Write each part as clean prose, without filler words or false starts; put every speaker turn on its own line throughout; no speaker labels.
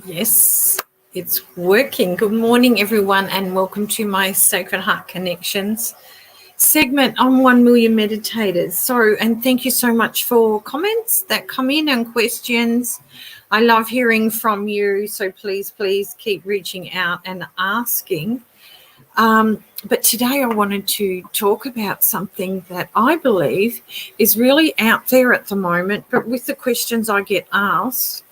Yes, it's working. Good morning, everyone, and welcome to my Sacred Heart Connections segment on 1 Million Meditators. And thank you so much for comments that come in and questions. I love hearing from you, so please keep reaching out and asking. But today I wanted to talk about something that I believe is really out there at the moment, but with the questions I get asked,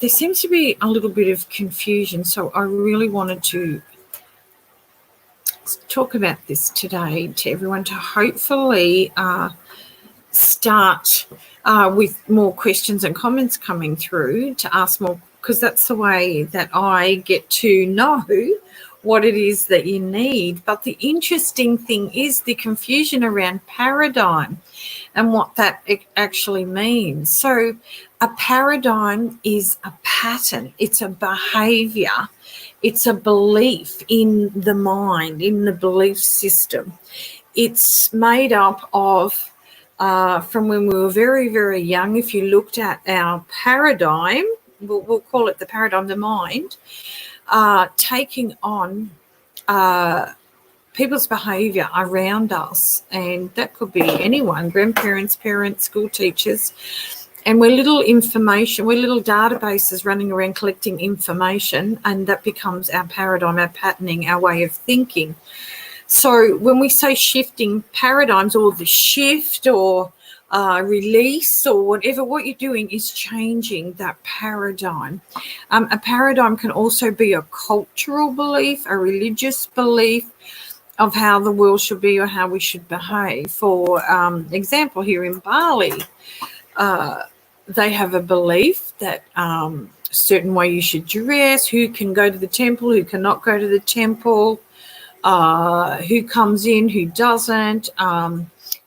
there seems to be a little bit of confusion, so I really wanted to talk about this today to everyone to hopefully start with more questions and comments coming through, to ask more, because that's the way that I get to know what it is that you need. But the interesting thing is the confusion around paradigm and what that actually means. So a paradigm is a pattern, it's a behavior, it's a belief in the mind, in the belief system. It's made up of, from when we were very, very young, if you looked at our paradigm, we'll call it the paradigm, the mind, taking on people's behaviour around us, and that could be anyone, grandparents, parents, school teachers, and we're little databases running around collecting information, and that becomes our paradigm, our patterning, our way of thinking. So when we say shifting paradigms, or the shift or release or whatever, what you're doing is changing that paradigm. A paradigm can also be a cultural belief, a religious belief of how the world should be or how we should behave. For example, here in Bali, they have a belief that a certain way you should dress, who can go to the temple, who cannot go to the temple, who comes in, who doesn't,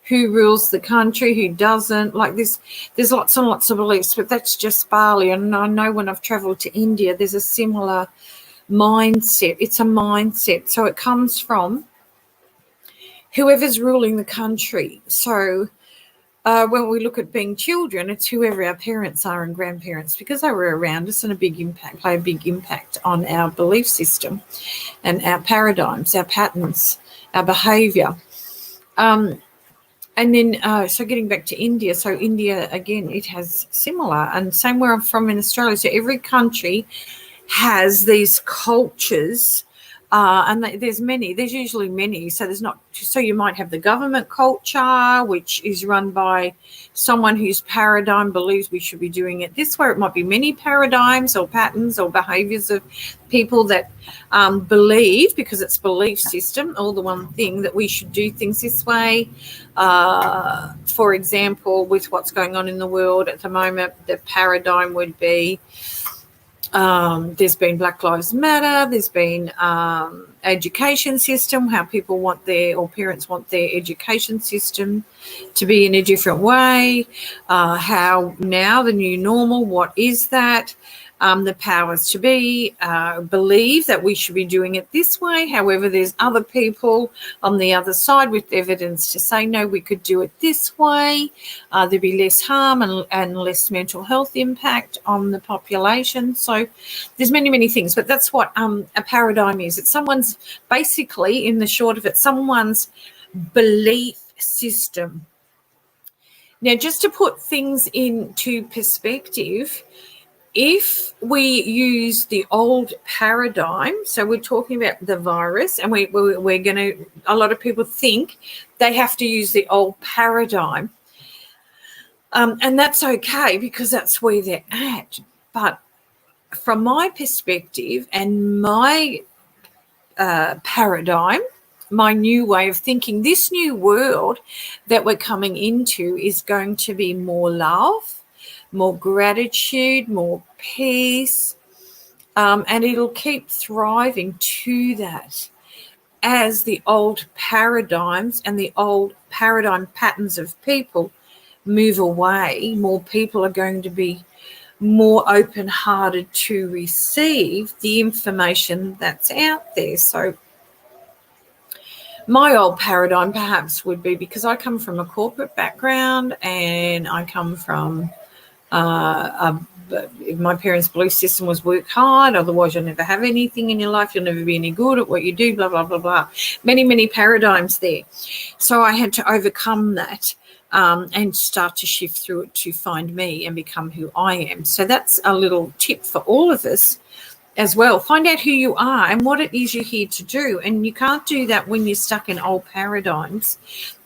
who rules the country, who doesn't. Like this, there's lots and lots of beliefs, but that's just Bali. And I know when I've travelled to India, there's a similar mindset. It's a mindset. So it comes from whoever's ruling the country. So when we look at being children, it's whoever our parents are and grandparents, because they were around us and play a big impact on our belief system and our paradigms, our patterns, our behaviour. And then, so getting back to India, so India, again, it has similar, and same where I'm from in Australia. So every country has these cultures, and there's usually many. So you might have the government culture, which is run by someone whose paradigm believes we should be doing it this way. It might be many paradigms or patterns or behaviors of people that believe, because it's belief system, all the one thing, that we should do things this way. For example, with what's going on in the world at the moment, the paradigm would be, there's been Black Lives Matter, there's been education system, how people want parents want their education system to be in a different way, how now the new normal, what is that? The powers to be believe that we should be doing it this way. However, there's other people on the other side with evidence to say, no, we could do it this way. There'd be less harm and less mental health impact on the population. So there's many, many things, but that's what a paradigm is. It's someone's, basically, in the short of it, someone's belief system. Now, just to put things into perspective, if we use the old paradigm, so we're talking about the virus, and we're going to, a lot of people think they have to use the old paradigm. And that's okay, because that's where they're at. But from my perspective and my paradigm, my new way of thinking, this new world that we're coming into is going to be more love, more gratitude, more peace, and it'll keep thriving to that as the old paradigms and the old paradigm patterns of people move away. More people are going to be more open-hearted to receive the information that's out there. So my old paradigm perhaps would be, because I come from a corporate background and I come from My parents' belief system was work hard, otherwise you'll never have anything in your life, you'll never be any good at what you do, blah, blah, blah, blah. Many, many paradigms there. So I had to overcome that and start to shift through it to find me and become who I am. So that's a little tip for all of us as well. Find out who you are and what it is you're here to do. And you can't do that when you're stuck in old paradigms,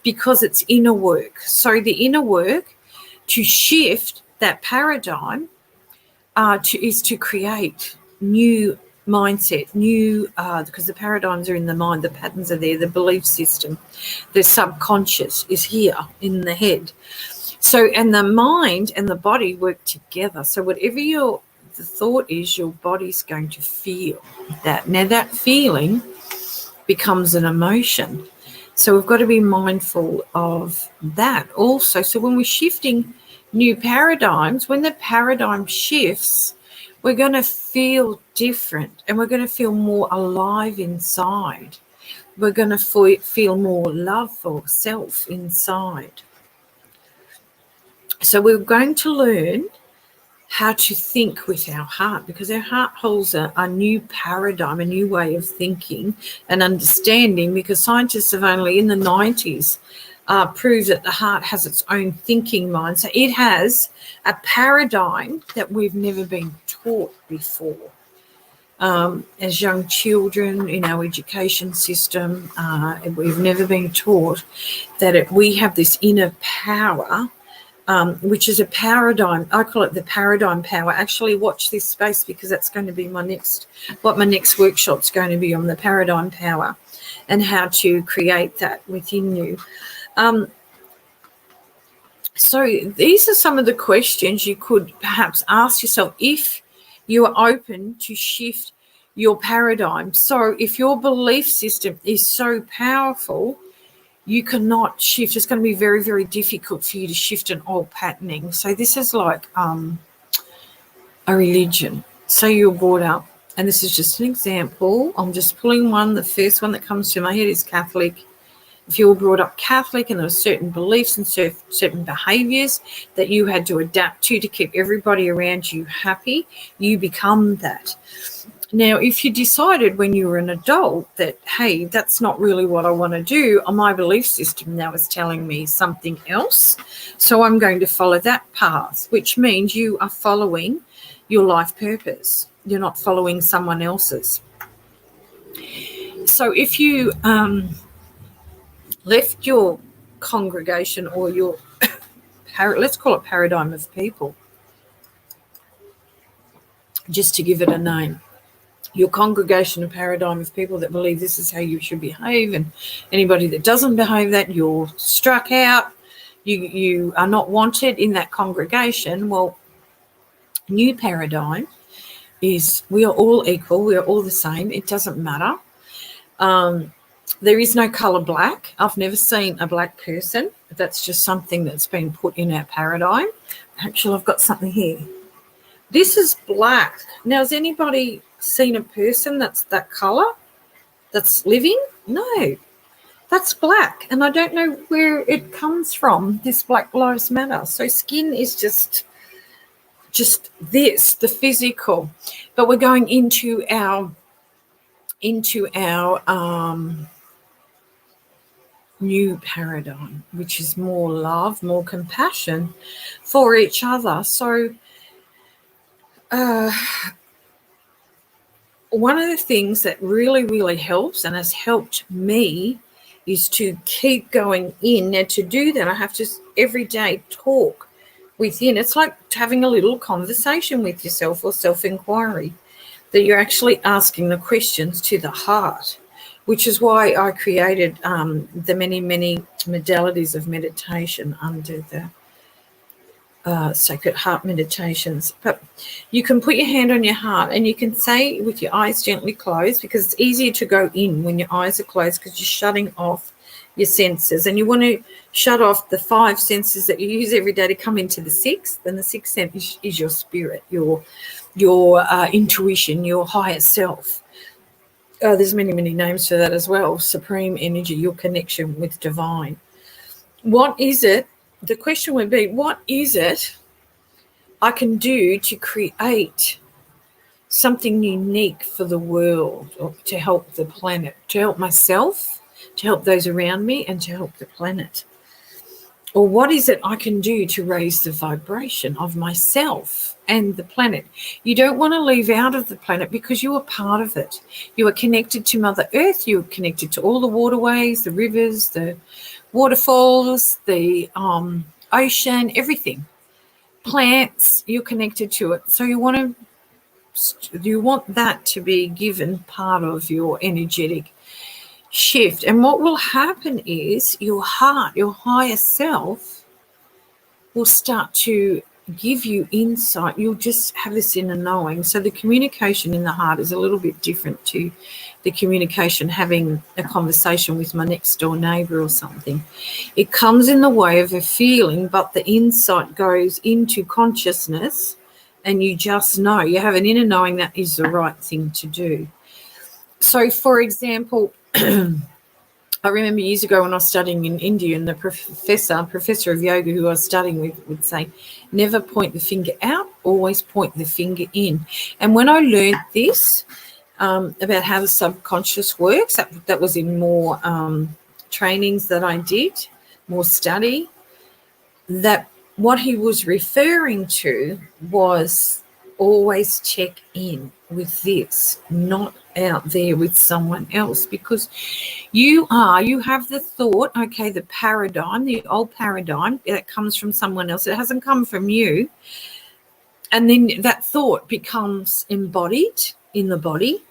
because it's inner work. So the inner work to shift that paradigm is to create new mindset, new, because the paradigms are in the mind, the patterns are there, the belief system, the subconscious is here in the head. So, and the mind and the body work together. So whatever the thought is, your body's going to feel that. Now that feeling becomes an emotion. So we've got to be mindful of that also. So when we're shifting new paradigms, when the paradigm shifts, we're going to feel different and we're going to feel more alive inside. We're going to feel more love for self inside. So we're going to learn how to think with our heart, because our heart holds a new paradigm, a new way of thinking and understanding, because scientists have only in the 90s proved that the heart has its own thinking mind. So it has a paradigm that we've never been taught before. As young children in our education system, we've never been taught that we have this inner power, which is a paradigm. I call it the paradigm power. Actually, watch this space, because that's going to be my next workshop's going to be on, the paradigm power and how to create that within you. So these are some of the questions you could perhaps ask yourself if you are open to shift your paradigm. So if your belief system is so powerful, you cannot shift. It's going to be very, very difficult for you to shift an old patterning. So this is like a religion. So you're brought up, and this is just an example. I'm just pulling one. The first one that comes to my head is Catholic. If you were brought up Catholic and there were certain beliefs and certain behaviours that you had to adapt to keep everybody around you happy, you become that. Now, if you decided when you were an adult that, hey, that's not really what I want to do, my belief system now is telling me something else, so I'm going to follow that path, which means you are following your life purpose. You're not following someone else's. So if you left your congregation or your, let's call it paradigm of people, just to give it a name, your congregation and paradigm of people that believe this is how you should behave, and anybody that doesn't behave that, you're struck out, you are not wanted in that congregation. Well, new paradigm is we are all equal, we are all the same, it doesn't matter. There is no colour black. I've never seen a black person. That's just something that's been put in our paradigm. Actually, I've got something here. This is black. Now, has anybody seen a person that's that colour, that's living? No, that's black. And I don't know where it comes from, this Black Lives Matter. So skin is just this, the physical. But we're going into our new paradigm, which is more love, more compassion for each other. So one of the things that really, really helps and has helped me is to keep going in. Now, to do that, I have to every day talk within. It's like having a little conversation with yourself, or self-inquiry, that you're actually asking the questions to the heart, which is why I created the many, many modalities of meditation under the Sacred Heart Meditations. But you can put your hand on your heart and you can say with your eyes gently closed, because it's easier to go in when your eyes are closed, because you're shutting off your senses, and you want to shut off the 5 senses that you use every day to come into the 6th. And the 6th sense is your spirit, your intuition, your higher self. There's many, many names for that as well. Supreme energy, your connection with divine. What is it? The question would be, what is it I can do to create something unique for the world, or to help the planet, to help myself, to help those around me, and to help the planet? Or what is it I can do to raise the vibration of myself and the planet? You don't want to leave out of the planet because you are part of it. You are connected to Mother Earth. You are connected to all the waterways, the rivers, the waterfalls, the ocean, everything. Plants, you're connected to it. So you want that to be given part of your energetic shift. And what will happen is your heart, your higher self, will start to give you insight. You'll just have this inner knowing. So the communication in the heart is a little bit different to the communication having a conversation with my next door neighbour or something. It comes in the way of a feeling, but the insight goes into consciousness, and you just know. You have an inner knowing that is the right thing to do. So, for example, I remember years ago when I was studying in India, and the professor of yoga who I was studying with would say, never point the finger out, always point the finger in. And when I learned this about how the subconscious works, that was in more trainings that I did, more study, that what he was referring to was always check in with this, not out there with someone else, because you have the thought, okay, the paradigm, the old paradigm that comes from someone else. It hasn't come from you. And then that thought becomes embodied in the body.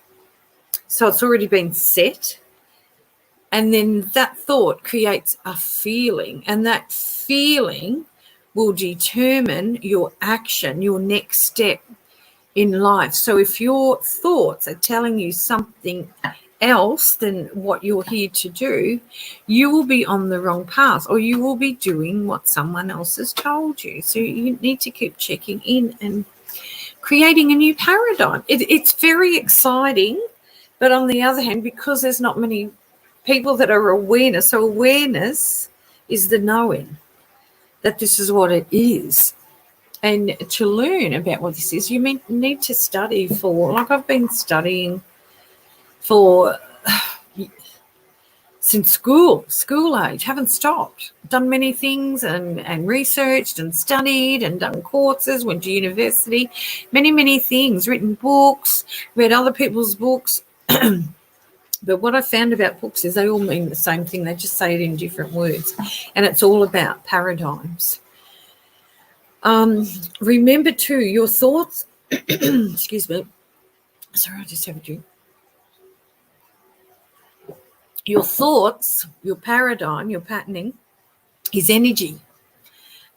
So it's already been set. And then that thought creates a feeling, and that feeling will determine your action, your next step in life. So if your thoughts are telling you something else than what you're here to do, you will be on the wrong path, or you will be doing what someone else has told you. So you need to keep checking in and creating a new paradigm. It's very exciting, but on the other hand, because there's not many people that are awareness, so awareness is the knowing that this is what it is. And to learn about what this is, you need to study for, like I've been studying for since school age, haven't stopped. Done many things and researched and studied and done courses, went to university, many things, written books, read other people's books. But what I found about books is they all mean the same thing. They just say it in different words. And it's all about paradigms. Remember too, your thoughts, excuse me. Sorry, I just have a drink. Your thoughts, your paradigm, your patterning is energy.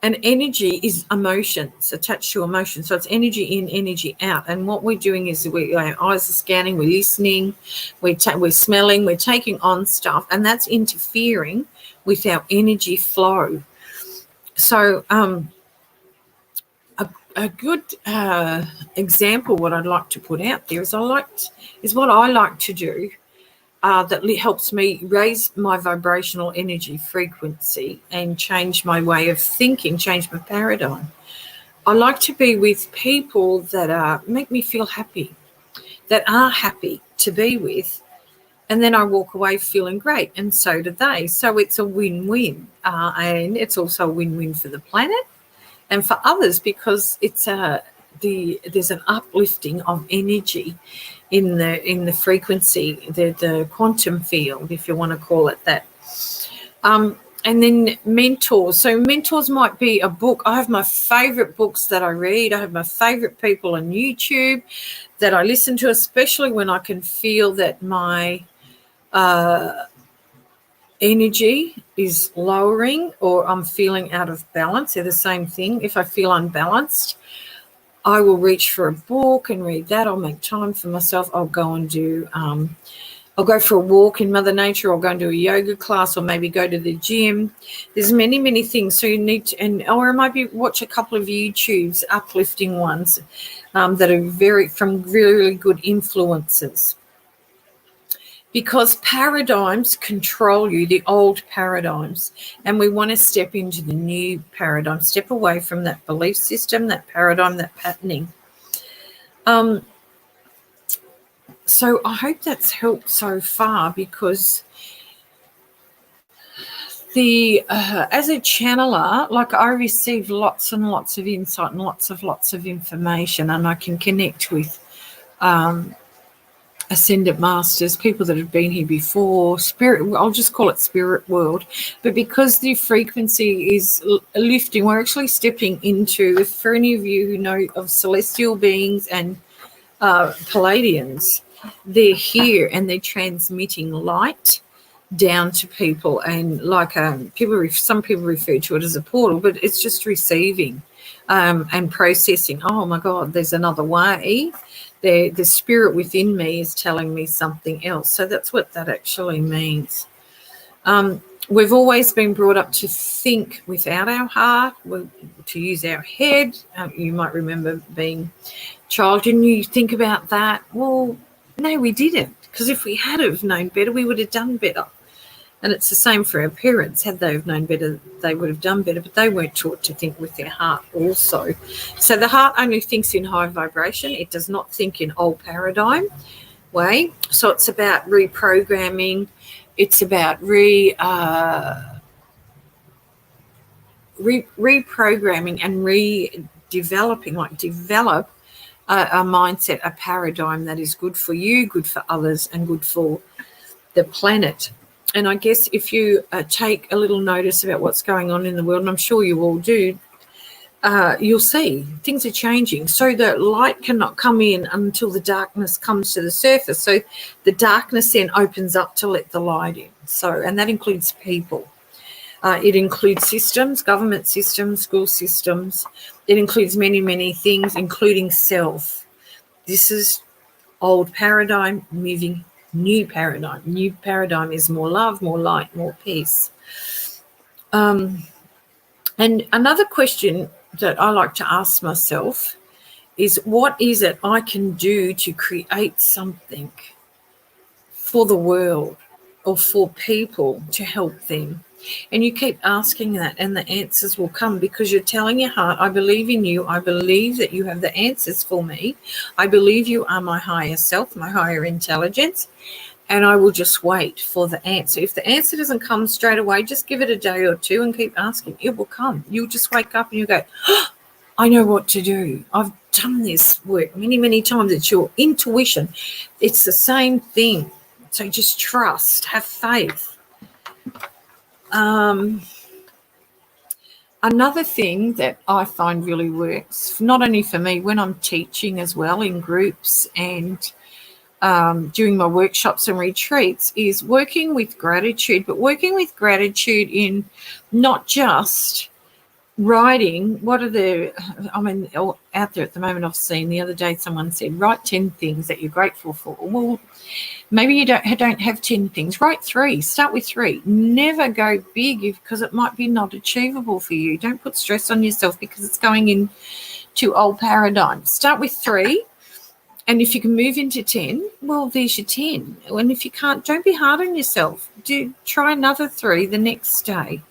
And energy is emotions, attached to emotion. So it's energy in, energy out. And what we're doing is our eyes are scanning, we're listening, we're smelling, we're taking on stuff, and that's interfering with our energy flow. So a good example, what I'd like to put out there is what I like to do. That helps me raise my vibrational energy frequency and change my way of thinking, change my paradigm. I like to be with people that make me feel happy, that are happy to be with, and then I walk away feeling great, and so do they. So it's a win-win, and it's also a win-win for the planet and for others, because it's there's an uplifting of energy in the frequency, the quantum field, if you want to call it that. And then mentors. So mentors might be a book. I have my favorite books that I read. I have my favorite people on YouTube that I listen to, especially when I can feel that my energy is lowering or I'm feeling out of balance. They're the same thing. If I feel unbalanced, I will reach for a book and read that. I'll make time for myself. I'll go and I'll go for a walk in Mother Nature, or go and do a yoga class, or maybe go to the gym. There's many things. So you need to, or maybe watch a couple of YouTubes, uplifting ones that are from really good influences. because paradigms control you, the old paradigms, and we want to step into the new paradigm, step away from that belief system, that paradigm, that patterning. So I hope that's helped so far, because as a channeler, like, I receive lots and lots of insight and lots of information, and I can connect with ascendant masters, people that have been here before, spirit, I'll just call it spirit world. But because the frequency is lifting, we're actually stepping into, for any of you who know of celestial beings and Palladians, they're here and they're transmitting light down to people, and like some people refer to it as a portal, but it's just receiving and processing. Oh my God, there's another way. The spirit within me is telling me something else. So that's what that actually means. We've always been brought up to think without our heart, to use our head. You might remember being a child and you think about that. Well, no, we didn't, because if we had have known better, we would have done better. And it's the same for our parents. Had they have known better, they would have done better, but they weren't taught to think with their heart also. So the heart only thinks in high vibration. It does not think in old paradigm way. So it's about reprogramming. It's about reprogramming and redeveloping, like develop a mindset, a paradigm that is good for you, good for others, and good for the planet. And I guess if you take a little notice about what's going on in the world, and I'm sure you all do, you'll see things are changing. So the light cannot come in until the darkness comes to the surface. So the darkness then opens up to let the light in. So, and that includes people. It includes systems, government systems, school systems. It includes many, many things, including self. This is old paradigm moving new paradigm. New paradigm is more love, more light, more peace. And another question that I like to ask myself is, what is it I can do to create something for the world or for people to help them? And you keep asking that, and the answers will come, because you're telling your heart, I believe in you. I believe that you have the answers for me. I believe you are my higher self, my higher intelligence, and I will just wait for the answer. If the answer doesn't come straight away, just give it a day or two and keep asking. It will come. You'll just wake up and you go, oh, I know what to do. I've done this work many, many times. It's your intuition. It's the same thing. So just trust, have faith. Another thing that I find really works, not only for me, when I'm teaching as well in groups and doing my workshops and retreats, is working with gratitude, but working with gratitude in not just writing. What are out there at the moment, I've seen the other day someone said, write 10 things that you're grateful for. Well, maybe you don't have 10 things. Write 3. Start with 3. Never go big, because it might be not achievable for you. Don't put stress on yourself because it's going into old paradigms. Start with 3. And if you can move into 10, well, there's your 10. And if you can't, don't be hard on yourself. Try another 3 the next day,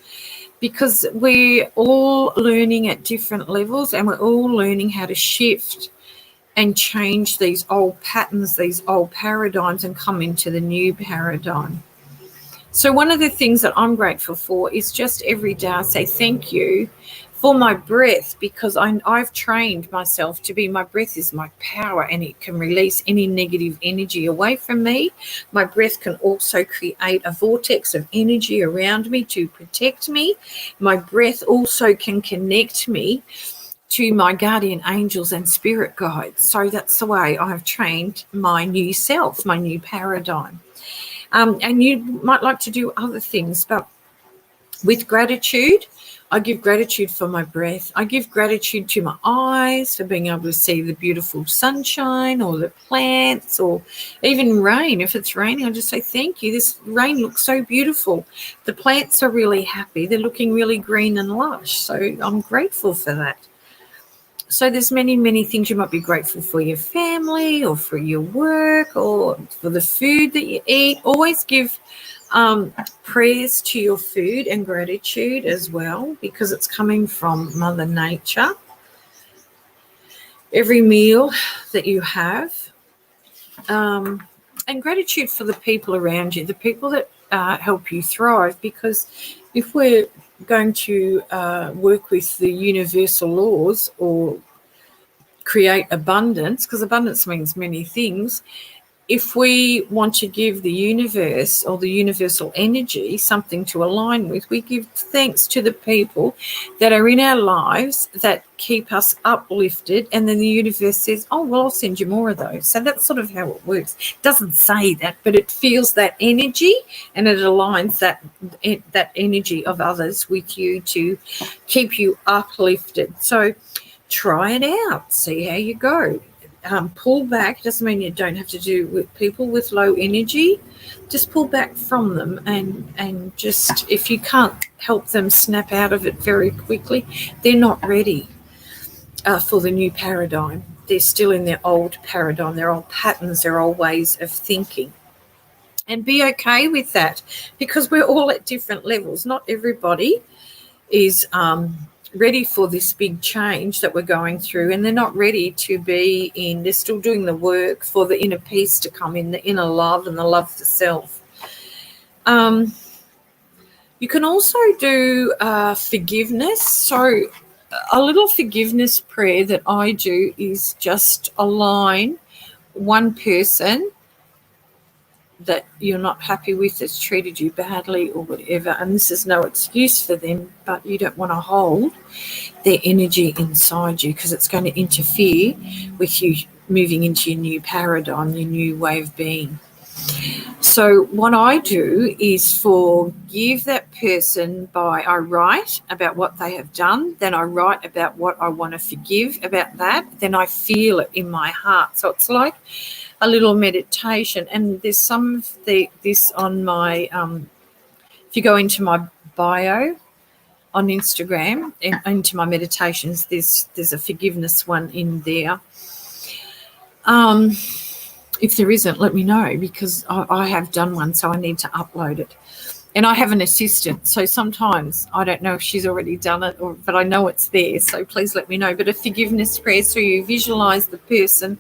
because we're all learning at different levels, and we're all learning how to shift and change these old patterns, these old paradigms, and come into the new paradigm. So one of the things that I'm grateful for is just every day I say thank you for my breath, because I've trained myself to be, my breath is my power, and it can release any negative energy away from me. My breath can also create a vortex of energy around me to protect me. My breath also can connect me to my guardian angels and spirit guides. So that's the way I've trained my new self, my new paradigm. And you might like to do other things, but with gratitude, I give gratitude for my breath. I give gratitude to my eyes for being able to see the beautiful sunshine or the plants, or even rain. If it's raining, I just say thank you. This rain looks so beautiful. The plants are really happy. They're looking really green and lush. So I'm grateful for that. So there's many things you might be grateful for, your family or for your work or for the food that you eat. Always give prayers to your food and gratitude as well, because it's coming from Mother Nature. Every meal that you have, and gratitude for the people around you, the people that help you thrive, because if we're going to work with the universal laws or create abundance, because abundance means many things, if we want to give the universe or the universal energy something to align with, we give thanks to the people that are in our lives that keep us uplifted, and then the universe says, oh, well, I'll send you more of those. So that's sort of how it works. It doesn't say that, but it feels that energy, and it aligns that energy of others with you to keep you uplifted. So try it out, see how you go. Pull back. Doesn't mean you don't have to do with people with low energy. Just pull back from them, and just, if you can't help them snap out of it very quickly, they're not ready for the new paradigm. They're still in their old paradigm, their old patterns, their old ways of thinking. And be okay with that, because we're all at different levels. Not everybody is ready for this big change that we're going through, and they're not ready to be in, they're still doing the work for the inner peace to come in, the inner love and the love for self. You can also do forgiveness. So a little forgiveness prayer that I do is just align one person that you're not happy with, that's treated you badly or whatever, and this is no excuse for them, but you don't want to hold their energy inside you, because it's going to interfere with you moving into your new paradigm, your new way of being. So what I do is forgive that person by, I write about what they have done, then I write about what I want to forgive about that, then I feel it in my heart. So it's like a little meditation, and there's some of this on my, if you go into my bio on Instagram and into my meditations, there's a forgiveness one in there. If there isn't, let me know, because I have done one, so I need to upload it. And I have an assistant, so sometimes I don't know if she's already done it, but I know it's there, so please let me know. But a forgiveness prayer, so you visualize the person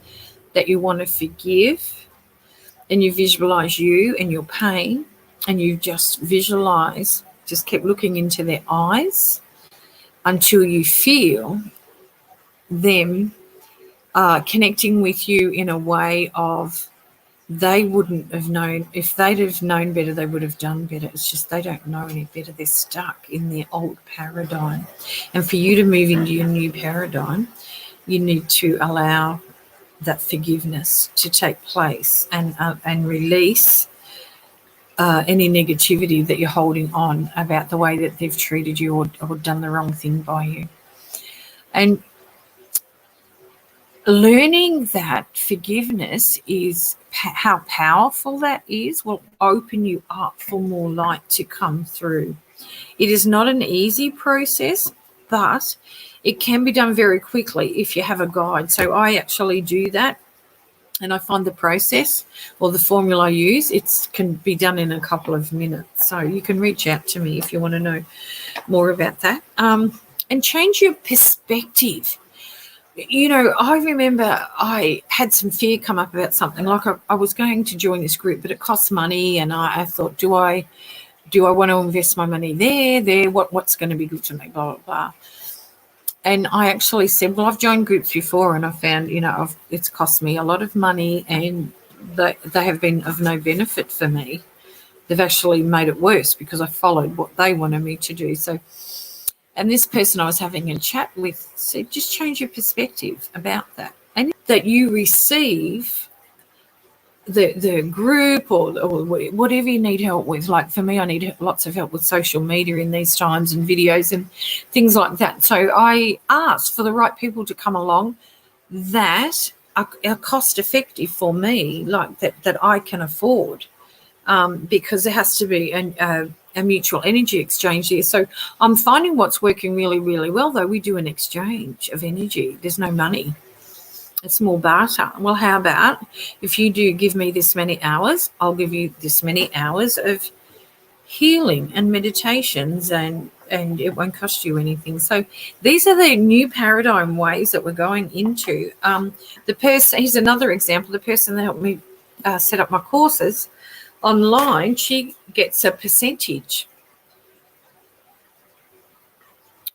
that you want to forgive, and you visualize you and your pain, and you just visualize, just keep looking into their eyes until you feel them connecting with you in a way of, they wouldn't have known, if they'd have known better, they would have done better. It's just they don't know any better. They're stuck in their old paradigm. And for you to move into your new paradigm, you need to allow that forgiveness to take place and release any negativity that you're holding on about the way that they've treated you or done the wrong thing by you. And learning that forgiveness is how powerful that is will open you up for more light to come through. It is not an easy process, but it can be done very quickly if you have a guide. So I actually do that, and I find the process or the formula I use, it can be done in a couple of minutes. So you can reach out to me if you want to know more about that. And change your perspective. You know, I remember I had some fear come up about something, like I was going to join this group, but it costs money, and I thought, do I want to invest my money there? What's going to be good to me, blah, blah, blah. And I actually said, well, I've joined groups before, and I found, it's cost me a lot of money, and they have been of no benefit for me. They've actually made it worse because I followed what they wanted me to do. So, and this person I was having a chat with said, just change your perspective about that. And that you receive the group or whatever you need help with. Like for me, I need lots of help with social media in these times and videos and things like that. So I asked for the right people to come along that are cost effective for me, like that I can afford. because there has to be a mutual energy exchange there. So I'm finding what's working really, really well, though. We do an exchange of energy. There's no money. It's more barter. Well, how about if you do give me this many hours, I'll give you this many hours of healing and meditations, and it won't cost you anything. So these are the new paradigm ways that we're going into. The person, here's another example, the person that helped me set up my courses online, she gets a percentage.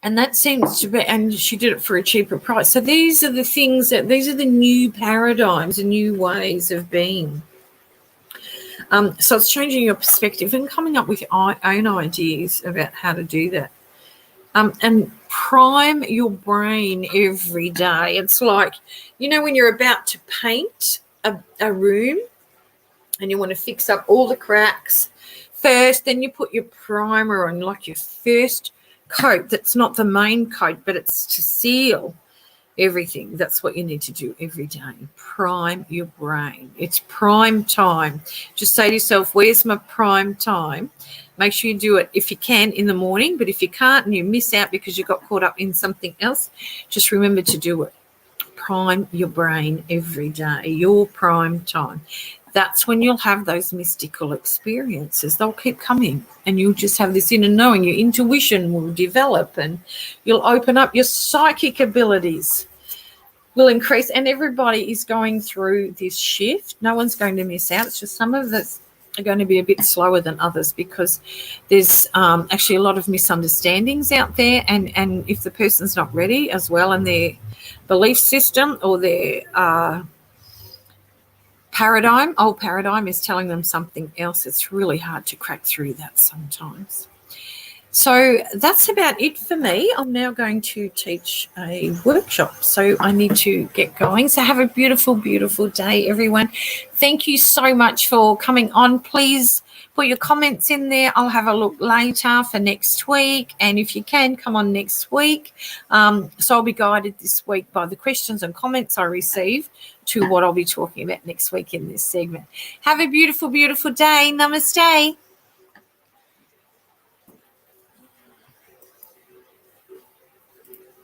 And that seems to be, and she did it for a cheaper price. So these are the things these are the new paradigms and new ways of being. So it's changing your perspective and coming up with your own ideas about how to do that. And prime your brain every day. It's like, when you're about to paint a room and you want to fix up all the cracks first, then you put your primer on, like your first coat. That's not the main coat, but it's to seal everything. That's what you need to do every day. Prime your brain. It's prime time. Just say to yourself, where's my prime time? Make sure you do it if you can in the morning, but if you can't and you miss out because you got caught up in something else, just remember to do it. Prime your brain every day, your prime time. That's when you'll have those mystical experiences. They'll keep coming, and you'll just have this inner knowing. Your intuition will develop, and you'll open up. Your psychic abilities will increase, and everybody is going through this shift. No one's going to miss out. It's just some of us are going to be a bit slower than others because there's actually a lot of misunderstandings out there, and if the person's not ready as well, and their belief system or their old paradigm is telling them something else, it's really hard to crack through that sometimes. So that's about it for me. I'm now going to teach a workshop, so I need to get going. So have a beautiful, beautiful day, everyone. Thank you so much for coming on. Please put your comments in there. I'll have a look later for next week, and if you can, come on next week. So I'll be guided this week by the questions and comments I receive to what I'll be talking about next week in this segment. Have a beautiful, beautiful day. Namaste.